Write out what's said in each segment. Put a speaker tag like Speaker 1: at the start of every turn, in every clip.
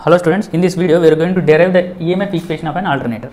Speaker 1: Hello students, in this video we are going to derive the EMF equation of an alternator.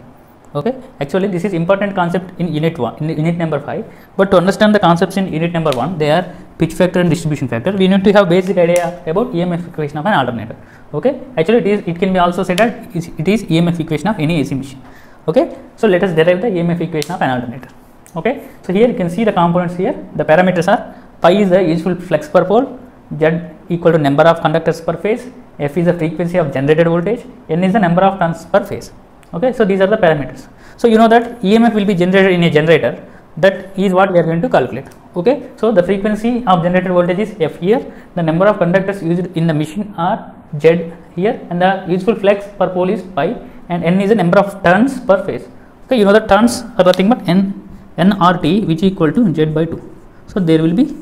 Speaker 1: Okay, actually this is important concept in unit 1, in unit number 5, but to understand the concepts in unit number 1, they are pitch factor and distribution factor. We need to have basic idea about EMF equation of an alternator. Okay, actually it can be also said that it is EMF equation of any AC machine. Okay, so let us derive the EMF equation of an alternator. Okay, so here you can see the components here. The parameters are pi is the useful flux per pole, Z equal to number of conductors per phase, F is the frequency of generated voltage, N is the number of turns per phase. Okay, so these are the parameters. So you know that EMF will be generated in a generator. That is what we are going to calculate. Okay, so the frequency of generated voltage is F here, the number of conductors used in the machine are Z here, and the useful flux per pole is pi, and N is the number of turns per phase. Okay, you know the turns are nothing but N/T, which is equal to Z by 2. So there will be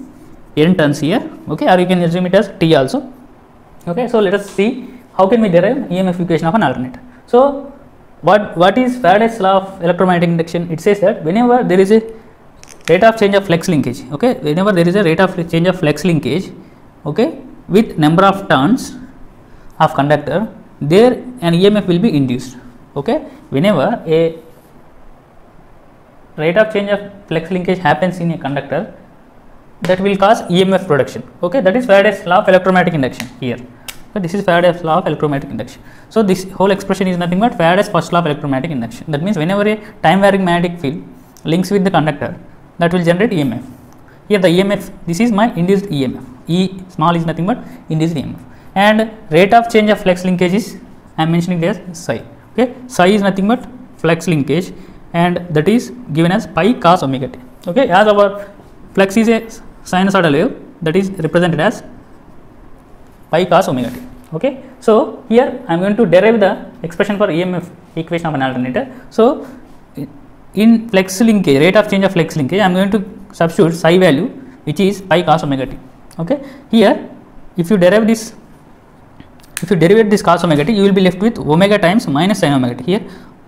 Speaker 1: N turns here. Okay, or you can assume it as T also. Okay, so let us see how can we derive EMF equation of an alternator. So what is Faraday's law of electromagnetic induction? It says that whenever there is a rate of change of flux linkage, okay, whenever there is a rate of change of flux linkage, okay, with number of turns of conductor, there an EMF will be induced. Okay, whenever a rate of change of flux linkage happens in a conductor, that will cause EMF production. Okay, that is Faraday's law of electromagnetic induction here. So this is Faraday's law of electromagnetic induction. So this whole expression is nothing but Faraday's first law of electromagnetic induction. That means whenever a time varying magnetic field links with the conductor, that will generate EMF. Here the EMF, this is my induced EMF. E small is nothing but induced EMF. And rate of change of flux linkage is, I am mentioning it as psi. Okay, psi is nothing but flux linkage, and that is given as pi cos omega t. Okay, as our flux is a sinusoidal wave, that is represented as pi cos omega t. Okay, so here I am going to derive the expression for EMF equation of an alternator. So in flux linkage, rate of change of flux linkage, I am going to substitute psi value, which is pi cos omega t. Okay, here if you derive this, if you derivate this cos omega t, you will be left with omega times minus sin omega t. Here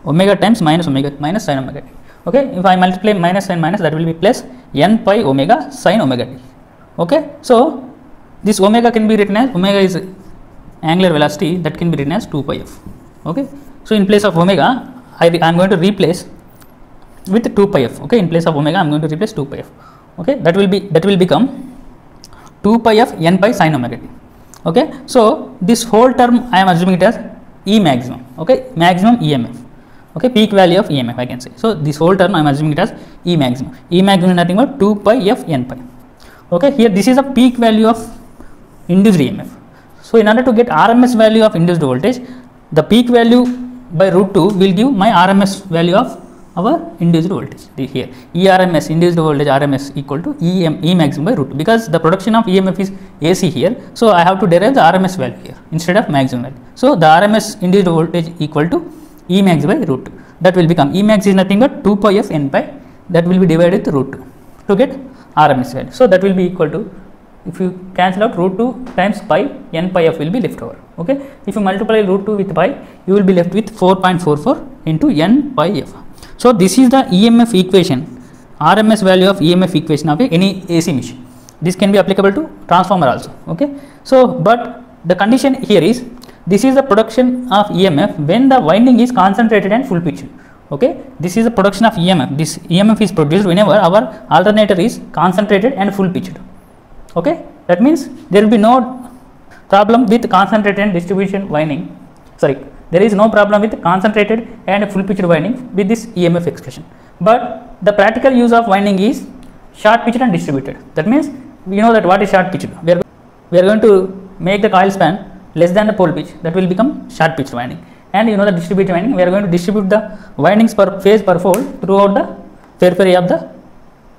Speaker 1: omega times minus omega minus sin omega t. Okay, if I multiply minus and minus, that will be plus n pi omega sin omega t. Okay, so this omega can be written as, omega is angular velocity, that can be written as 2 pi f. Okay, so in place of omega, I am going to replace with 2 pi f. Okay, in place of omega, I am going to replace 2 pi f. Okay, that will become 2 pi f n pi sin omega t. Okay, so this whole term I am assuming it as E maximum. Okay, maximum EMF. Okay, peak value of EMF I can say. So this whole term I am assuming it as E maximum. E maximum is nothing but 2 pi f n pi. Okay, here this is a peak value of induced EMF. So in order to get RMS value of induced voltage, the peak value by root 2 will give my RMS value of our induced voltage. Here ERMS, induced voltage RMS, equal to E maximum by root 2, because the production of EMF is AC here. So I have to derive the RMS value here instead of maximum value. So the RMS induced voltage equal to E max by root 2. That will become, E max is nothing but 2 pi f n pi, that will be divided with root 2 to get RMS value. So that will be equal to, if you cancel out root 2 times pi, n pi f will be left over. Okay, if you multiply root 2 with pi, you will be left with 4.44 into n pi f. So this is the EMF equation, RMS value of EMF equation of any AC machine. This can be applicable to transformer also. Okay, so but the condition here is, this is the production of EMF when the winding is concentrated and full pitched. Okay, this is the production of EMF. This EMF is produced whenever our alternator is concentrated and full pitched. Okay, that means there will be no problem with concentrated and distribution winding. Sorry, there is no problem with concentrated and full pitched winding with this EMF expression. But the practical use of winding is short pitched and distributed. That means we know that what is short pitched. We are going to make the coil span less than the pole pitch, that will become short pitched winding. And you know the distributed winding, we are going to distribute the windings per phase per pole throughout the periphery of the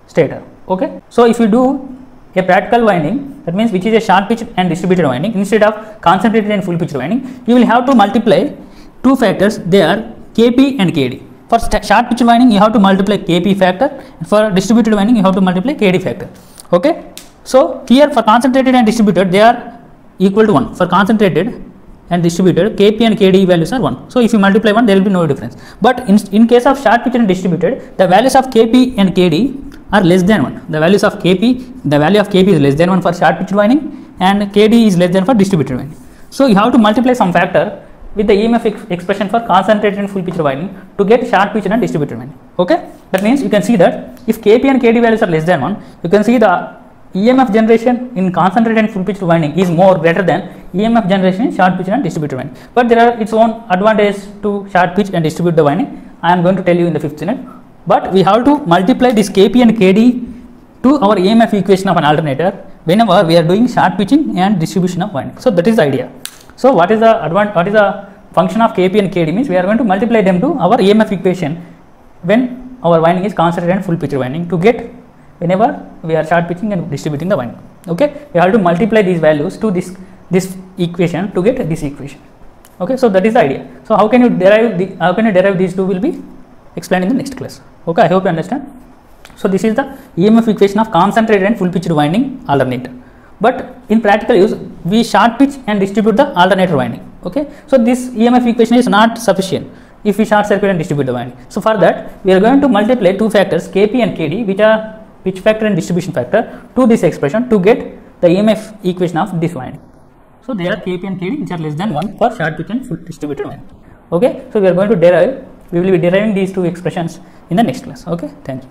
Speaker 1: stator. Okay, so if you do a practical winding, that means which is a short pitched and distributed winding, instead of concentrated and full pitched winding, you will have to multiply two factors, they are Kp and Kd. For short pitched winding, you have to multiply Kp factor, and for distributed winding, you have to multiply Kd factor. Okay, so here for concentrated and distributed, they are equal to 1. For concentrated and distributed, Kp and Kd values are 1. So if you multiply 1, there will be no difference. But in case of short pitched and distributed, the values of Kp and Kd are less than 1. The values of Kp, the value of Kp is less than 1 for short pitched winding, and Kd is less than for distributed winding. So you have to multiply some factor with the EMF expression for concentrated and full pitch winding to get short pitch and distributed winding. Okay, that means you can see that if Kp and Kd values are less than 1, you can see the EMF generation in concentrated and full pitch winding is more greater than EMF generation in short pitch and distributed winding. But there are its own advantage to short pitch and distribute the winding. I am going to tell you in the 5th unit. But we have to multiply this Kp and Kd to our EMF equation of an alternator whenever we are doing short pitching and distribution of winding. So that is the idea. So what is the function of Kp and Kd means we are going to multiply them to our EMF equation when our winding is concentrated and full pitch winding to get whenever we are short pitching and distributing the winding. Okay, we have to multiply these values to this equation to get this equation. Okay, so that is the idea. So how can you derive these two will be explained in the next class. Okay, I hope you understand. So this is the EMF equation of concentrated and full pitched winding alternator. But in practical use, we short pitch and distribute the alternator winding. Okay, so this EMF equation is not sufficient if we short circuit and distribute the winding. So for that, we are going to multiply two factors Kp and Kd, which are pitch factor and distribution factor, to this expression to get the EMF equation of this winding. So they are Kp and Kd which are less than 1 for short pitch and full distributed winding. Okay, so we are going to derive. We will be deriving these two expressions in the next class. Okay, thank you.